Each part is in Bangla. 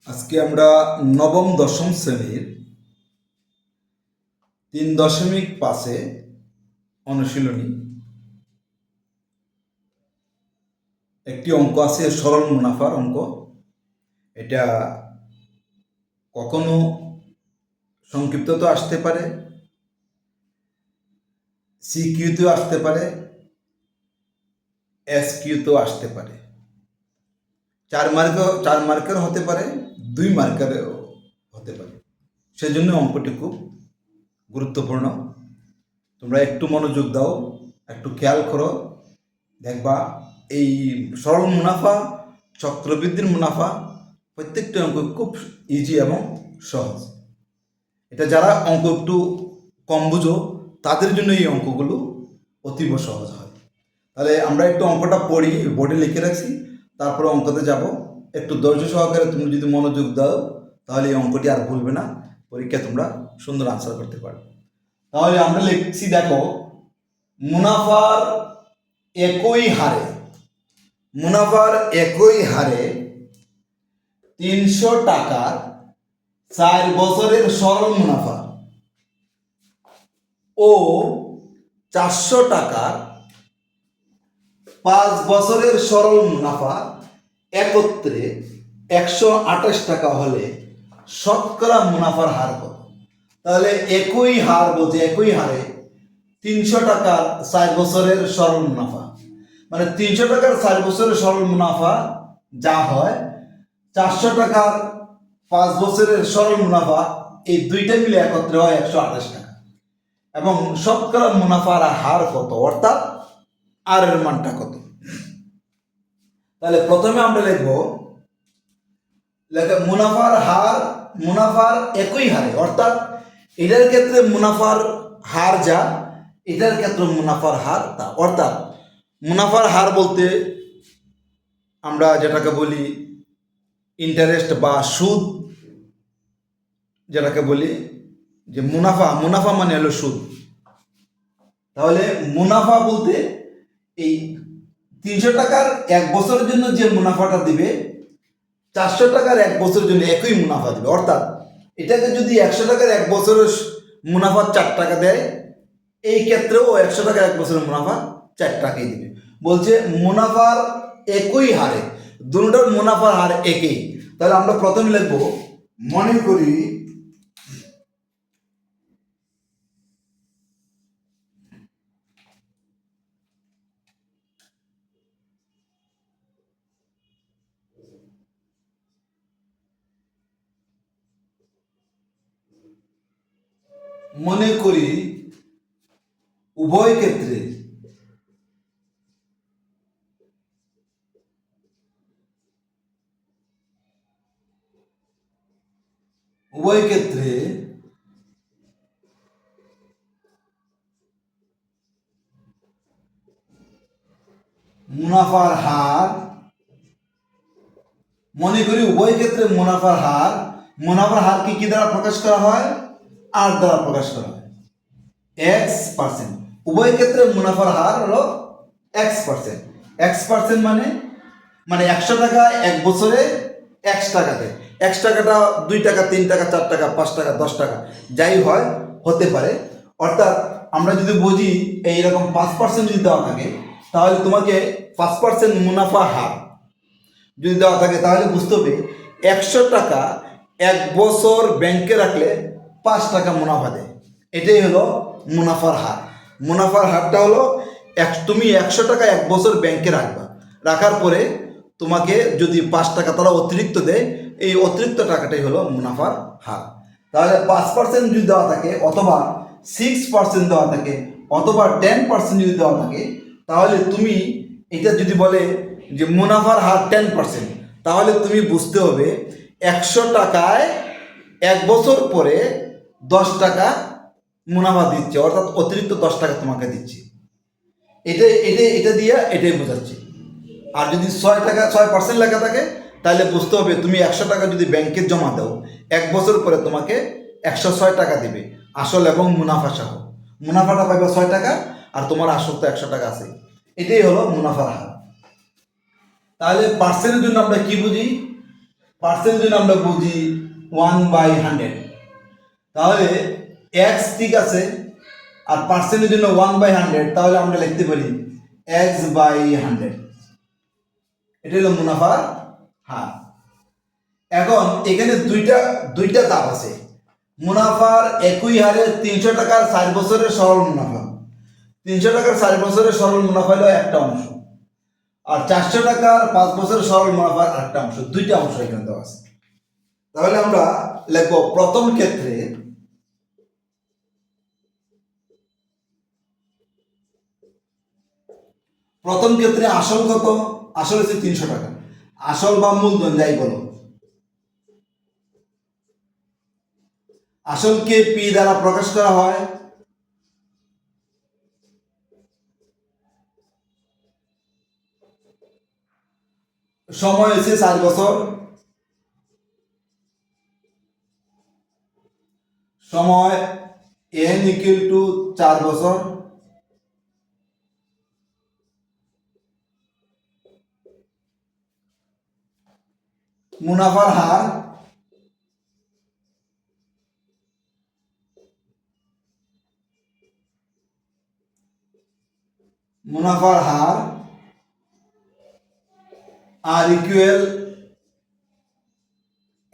আজকে আমরা নবম দশম শ্রেণীর 3.5 অনুশীলনী একটি অঙ্ক আছে, সরল মুনাফার অঙ্ক। এটা কখনো সংক্ষিপ্ত তো আসতে পারে, সিকিউতেও আসতে পারে, এসকিউতেও আসতে পারে। 4 মার্কের হতে পারে, 2 মার্কেরও হতে পারে। সেজন্য অঙ্কটি খুব গুরুত্বপূর্ণ। তোমরা একটু মনোযোগ দাও, একটু খেয়াল করো, দেখবা এই সরল মুনাফা, চক্রবৃদ্ধির মুনাফা প্রত্যেকটি অঙ্ক খুব ইজি এবং সহজ। এটা যারা অঙ্ক একটু কম বুঝো তাদের জন্য এই অঙ্কগুলো অতীব সহজ হয়। তাহলে আমরা একটু অঙ্কটা পড়ি, বোর্ডে লিখে রাখছি, তারপরে অঙ্কতে যাব। একটু ধৈর্য সহকারে তুমি যদি মনোযোগ দাও তাহলে এই অঙ্কটি আর ভুলবে না, পরীক্ষায় তোমরা সুন্দর আনসার করতে পারবে। তাহলে আমরা লিখছি, দেখো, মুনাফার একই হারে 300 টাকার 4 বছরের সরল মুনাফা ও 400 টাকার 5 বছরের সরল মুনাফা একত্রে 128 টাকা হলে শতকরা মুনাফার হার কত? তাহলে একই হার বলছে, একই হারে 300 টাকার 4 বছরের সরল মুনাফা, মানে 300 টাকার 4 বছরের সরল মুনাফা যা হয়, 400 টাকার 5 বছরের সরল মুনাফা, এই দুইটা মিলে একত্রে হয় 128 টাকা। এবং শতকরা মুনাফার হার কত, অর্থাৎ আর এর মানটা কত? তাহলে প্রথমে আমরা লিখব মুনাফার একই হারে, অর্থাৎ এটার ক্ষেত্রে মুনাফার হার যা, এটার ক্ষেত্রে মুনাফার হার তা। অর্থাৎ মুনাফার হার বলতে আমরা যেটাকে বলি ইন্টারেস্ট বা সুদ, যেটাকে বলি যে মুনাফা মানে হলো সুদ। তাহলে মুনাফা বলতে এই 300 টাকার 1 বছরের জন্য যে মুনাফাটা দিবে, 400 টাকার 1 বছরের জন্য একই মুনাফা দিবে। অর্থাৎ এটাকে যদি 100 টাকার 1 বছরের মুনাফা 4 টাকা দেয়, এই ক্ষেত্রেও 100 টাকার 1 বছরের মুনাফা 4 টাকাই দিবে। বলছে মুনাফার একই হারে, দুটোর মুনাফার হার একই। তাহলে আমরা প্রথমে লিখব, মনে করি উভয় ক্ষেত্রে মুনাফার হার, মনে করি উভয় ক্ষেত্রে মুনাফার হার কি দ্বারা প্রকাশ করা হয়? আর দ্বারা প্রকাশ করা হয়, X%। উভয় ক্ষেত্রে মুনাফার হার হলো X%। X% মানে 100 টাকা 1 বছরে X টাকা দেয়। X টাকাটা 2 টাকা, 3 টাকা, 4 টাকা, 5 টাকা, 10 টাকা যাই হয় হতে পারে। অর্থাৎ আমরা যদি বুঝি এইরকম 5% যদি দেওয়া থাকে, তাহলে তোমাকে 5% মুনাফা হার যদি দেওয়া থাকে, তাহলে বুঝতে হবে 100 টাকা 1 বছর ব্যাংকে রাখলে 5 টাকা মুনাফা দেয়। এটাই হলো মুনাফার হার। মুনাফার হারটা হলো তুমি 100 টাকা 1 বছর ব্যাংকে রাখবা, রাখার পরে তোমাকে যদি 5 টাকা তারা অতিরিক্ত দেয়, এই অতিরিক্ত টাকাটাই হলো মুনাফার হার। তাহলে 5% যদি দেওয়া থাকে, অথবা 6% দেওয়া থাকে, অথবা 10% যদি দেওয়া থাকে, তাহলে তুমি এটা যদি বলে যে মুনাফার হার 10%, তাহলে তুমি বুঝতে হবে 100 টাকায় 1 বছর পরে 10 টাকা মুনাফা দিচ্ছে, অর্থাৎ অতিরিক্ত 10 টাকা তোমাকে দিচ্ছে। এটা দিয়ে এটাই বোঝাচ্ছি। আর যদি 6% লেখা থাকে, তাহলে বুঝতে হবে তুমি 100 টাকা যদি ব্যাংকে জমা দাও, 1 বছর পরে তোমাকে 106 টাকা দিবে, আসল এবং মুনাফা সহ। মুনাফাটা পাইবে 6 টাকা, আর তোমার আসল তো 100 টাকা আছে। এটাই হলো মুনাফার হার। তাহলে পার্সেন্টের জন্য আমরা কি বুঝি? পার্সেন্ট জন্য আমরা বুঝি 1/100, তাহলে এক্স ঠিক আছে, আর পার্সেন্টের জন্য 1/100, তাহলে আমরা লিখতে পারি x/100। এটা হলো মুনাফার হার। এখন এখানে দুইটা ধাপ আছে। মুনাফার একই হারে 300 টাকার 4 বছরের সরল মুনাফা, 300 টাকার 4 বছরের সরল মুনাফা হলো একটা অংশ, আর 400 টাকার 5 বছরের সরল মুনাফার আরেকটা অংশ, দুইটা অংশ এখানে দেওয়া আছে। তাহলে আমরা লিখব প্রথম ক্ষেত্রে আসল কত? আসল হচ্ছে 300 টাকা, আসল বা মূলধন যাই বলো। আসলকে পি দ্বারা প্রকাশ করা হয়, সময় হচ্ছে 4 বছর, সময় n = 4 বছর, মুনাফার হার আর ইকুয়াল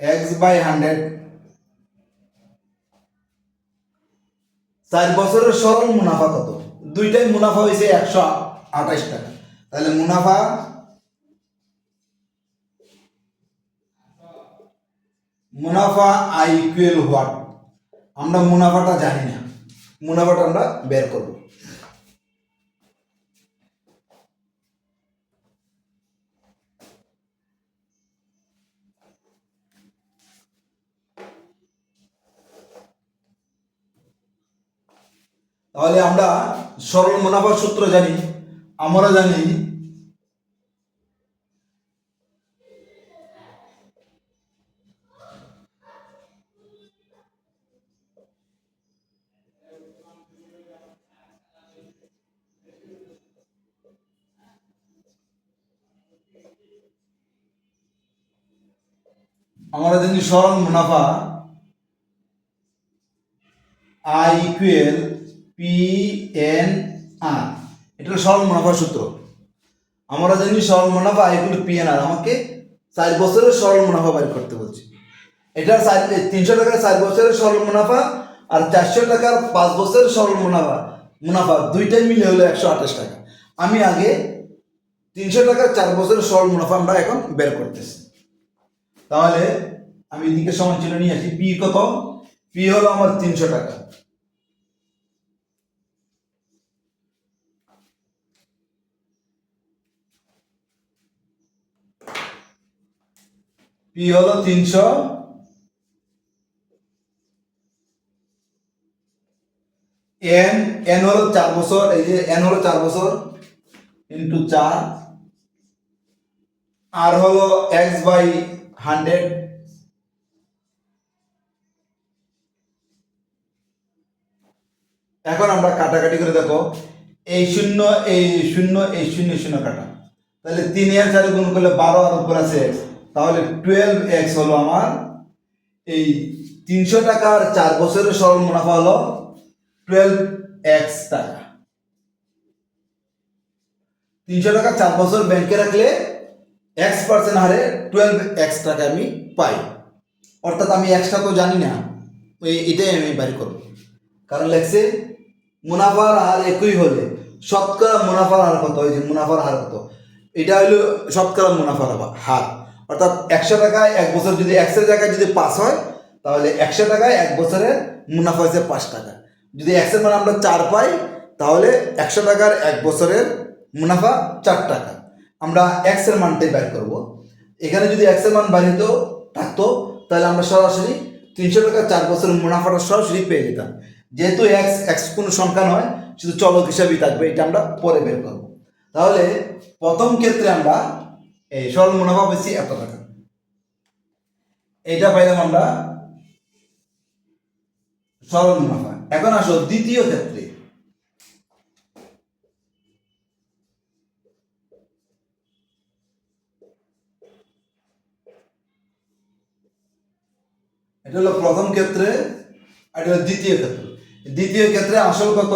x/100। 4 বছরের সরল মুনাফা কত? দুইটাই মুনাফা হয়েছে 128 টাকা। তাহলে মুনাফা আই ইকুয়াল হোয়াট? আমরা মুনাফাটা জানি না, মুনাফাটা আমরা বের করব। তাহলে আমরা সরল মুনাফার সূত্র জানি, আমরা জানি সরল মুনাফা আই ইকুয়াল PNR, এটা হলো সরল মুনাফার সূত্র। আমরা জানি সরল মুনাফা আই ইকুয়াল PNR, আমাকে 4 বছরের সরল মুনাফা বের করতে বলছি। এটা 300 টাকার 4 বছরের সরল মুনাফা আর 400 টাকার 5 বছরের সরল মুনাফা দুইটাই মিলে হলো 128 টাকা। আমি আগে 300 টাকার 4 বছরের সরল মুনাফা আমরা এখন বের করতেছি। তাহলে আমি এদিকে সমান চিহ্ন নিয়ে আসি। পি কত? পি হলো আমার 300 টাকা, পি হলো 300, এন হলো 4 বছর, এই যে এন হলো 4 বছর ইন্টু 4, আর হলো x/100। এখন আমরা কাটাকাটি করে দেখো, এই শূন্য এই শূন্য এই শূন্য শূন্য কাটা, তাহলে 3 এর 4 গুণ করলে 12 আর উপর আছে x, তাহলে 12x হলো আমার এই 300 টাকার 4 বছরের সরল মুনাফা হলো 12x টাকা। 300 টাকা 4 বছর ব্যাংকে রাখলে x% হারে 12x টাকা আমি পাই। অর্থাৎ আমি এক্সটা তো জানি না, এটাই আমি বের করব। কারণ লেখছে মুনাফার হার একই হলে শতকরা মুনাফার হার কত? এই যে মুনাফার হার কত, এটা হলো শতকরা মুনাফার হার। অর্থাৎ 100 টাকায় 1 বছর যদি x এর জায়গায় যদি 5 হয়, তাহলে 100 টাকায় 1 বছরের মুনাফা হচ্ছে 5 টাকা। যদি x এর মান আমরা 4 পাই, তাহলে 100 টাকার 1 বছরের মুনাফা 4 টাকা। আমরা x এর মানটাই বের করব। এখানে যদি x এর মান বাড়িত থাকতো, তাহলে আমরা সরাসরি 300 টাকার 4 বছরের মুনাফাটা সরাসরি পেয়ে যেতাম। যেহেতু x কোনো সংখ্যা নয়, শুধু চলক হিসাবেই থাকবে, এটা আমরা পরে বের করব। তাহলে প্রথম ক্ষেত্রে আমরা এই সরল মুনাফা পেয়েছি এত টাকা, এইটা পাইলাম আমরা সরল মুনাফা। এখন আসো দ্বিতীয় ক্ষেত্রে। এটা হলো প্রথম ক্ষেত্রে, আর এটা হলো দ্বিতীয় ক্ষেত্রে। দ্বিতীয় ক্ষেত্রে আসল কত?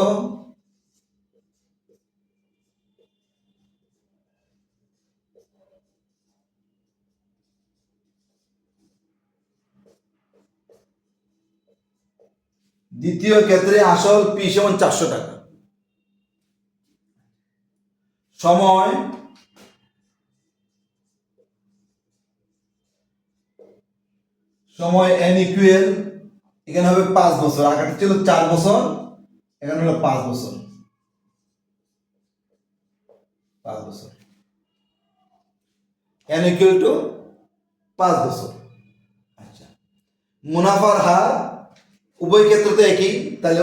দ্বিতীয় ক্ষেত্রে আসল পি সমান 400 টাকা। সময় এন ইকুয়াল, এখানে হবে 5 বছর, আগেটা ছিল 4 বছর, এখানে হলো 5 বছর। 5 বছর এন ইকুয়াল টু 5 বছর। আচ্ছা, মুনাফার হার উভয় ক্ষেত্রে তো একই, তাহলে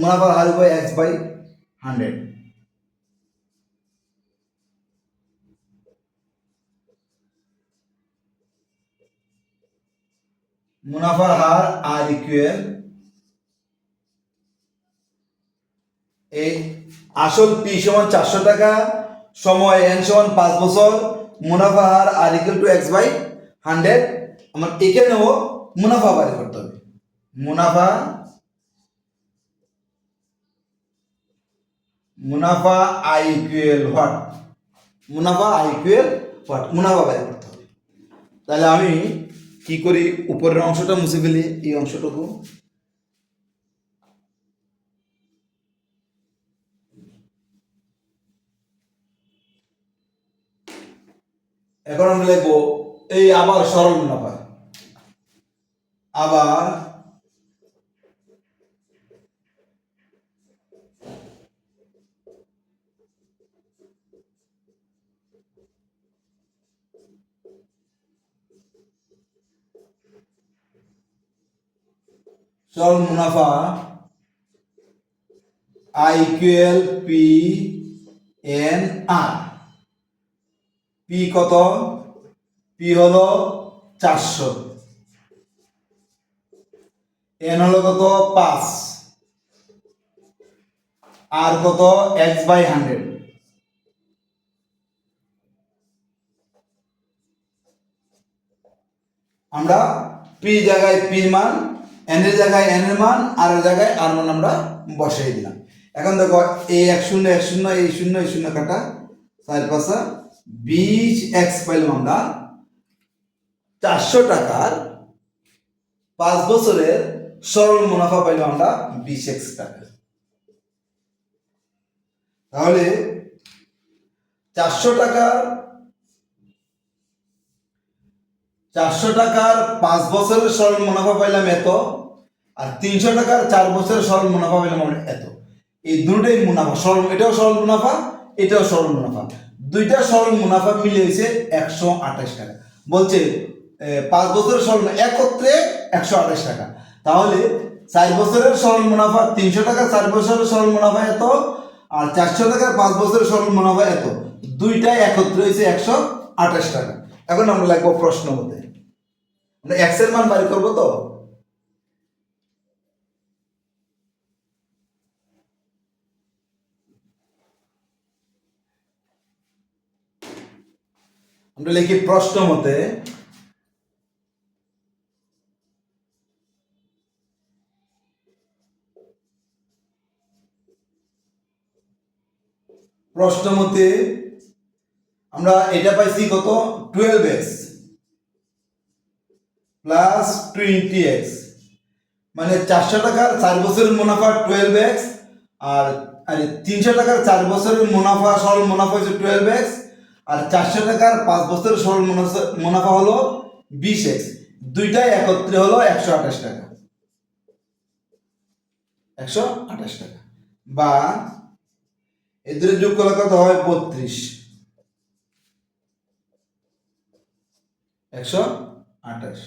মুনাফার হার হবে x/100। মুনাফার হার আর ইকুয়াল এই আসল পি সমান 400 টাকা, সময় এন সমান 5 বছর, মুনাফা হার আর ইকুয়াল টু x/100। আমার এখানেও মুনাফা বাড়ি করতে হবে। মুনাফা আই ইকুয়াল হোয়াট? মুনাফা আই ইকুয়াল হোয়াট? মুনাফা বাড়ি করতে হবে। তাহলে আমি কি করি, উপরের অংশটা মুছে ফেলি, এই অংশটুকু। এখন আমরা লিখবো এই আবার সরল মুনাফা, আবার সরল মুনাফা I equal P N R. P কত? পি হলো 400, এন হলো কত? 5, আর কত? x/100। আমরা পি জায়গায় পির মান, এন এর জায়গায় এন এর মান, আর এর জায়গায় আর মান আমরা বসাই দিলাম। এখন দেখো এই 10 10 এই 0 এই 0 কাটা, 4 5 20x পাইলাম আমরা। 400 টাকার 5 বছরের সরল মুনাফা পাইলাম আমরা 20x টাকা। তাহলে 400 টাকার 5 বছরের সরল মুনাফা পাইলাম এত, আর 300 টাকার 4 বছরের সরল মুনাফা পাইলাম আমরা এত। এই দুটোই মুনাফা, সরল, এটাও সরল মুনাফা, এটাও সরল মুনাফা, দুইটা সরল মুনাফা মিলে হয়েছে 128 টাকা। বলছে 5 বছরের সরল একত্রে 128 টাকা। তাহলে 4 বছরের সরল মুনাফা 300 টাকা, 4 বছরের সরল মুনাফা এত, আর 400 টাকার 5 বছরের সরল মুনাফা এত, দুইটাই একত্রে হয়েছে 128 টাকা। এখন আমরা লিখবো প্রশ্ন মতে, আমরা x এর মান বাড়ি করবো। তো আমরা লিখি প্রশ্ন মতে আমরা এটা পাইছি কত? 12x প্লাস 20x, মানে 400 টাকার 4 বছরের মুনাফা 12x, আর 300 টাকার 4 বছরের মুনাফা, সরল মুনাফা হচ্ছে 12x, আর 400 টাকার 5 বছরের সরল মুনাফা হলো 20x। দুইটাই একত্রে হলো 128 টাকা। 128 টাকা, বা এদের যোগ করলে কত হয়? 32। 128,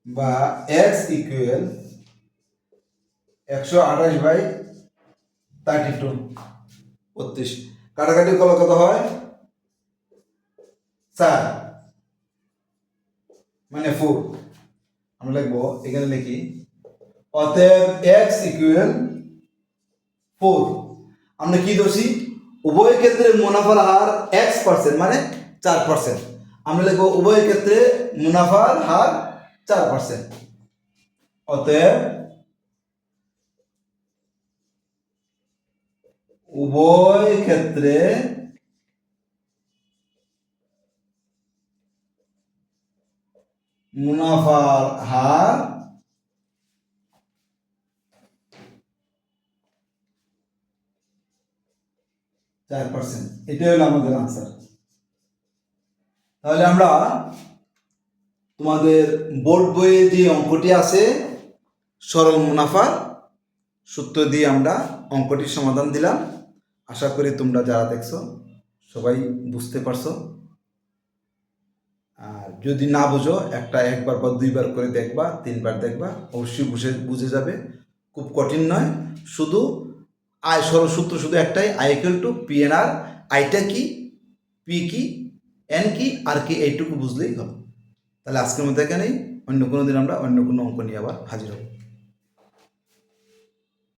বা x ইকুয়াল 128/32। 32 কাটাকাটি করলে কত হয়? 4, মানে 4। আমরা লিখবো, এখানে লিখি অতএব x ইকুয়াল 4। আমরা কি ধরছি? উভয় ক্ষেত্রে মুনাফার হার x%, মানে 4%। আমরা লিখবো উভয় ক্ষেত্রে মুনাফার হার 4%। অতএব উভয় ক্ষেত্রে মুনাফার হার 4%। এটাই হলো আমাদের আনসার। তাহলে আমরা তোমাদের বোর্ড বইয়ে যে অঙ্কটি আছে সরল মুনাফার সূত্র দিয়ে আমরা অঙ্কটির সমাধান দিলাম। আশা করি তোমরা যারা দেখছো সবাই বুঝতে পারছো। আর যদি না বুঝো একবার বা দুইবার করে দেখবা, তিনবার দেখবা, অবশ্যই বুঝে যাবে। খুব কঠিন নয়, শুধু আয় সরল সূত্র শুধু একটাই, I equal to P N R. আইটা কি, পি কি, এন কি, আর কি, এইটুকু বুঝলেই হবে। তাহলে আজকের মধ্যে এখানেই, অন্য কোনো দিন আমরা অন্য কোনো অঙ্ক নিয়ে আবার হাজির হব।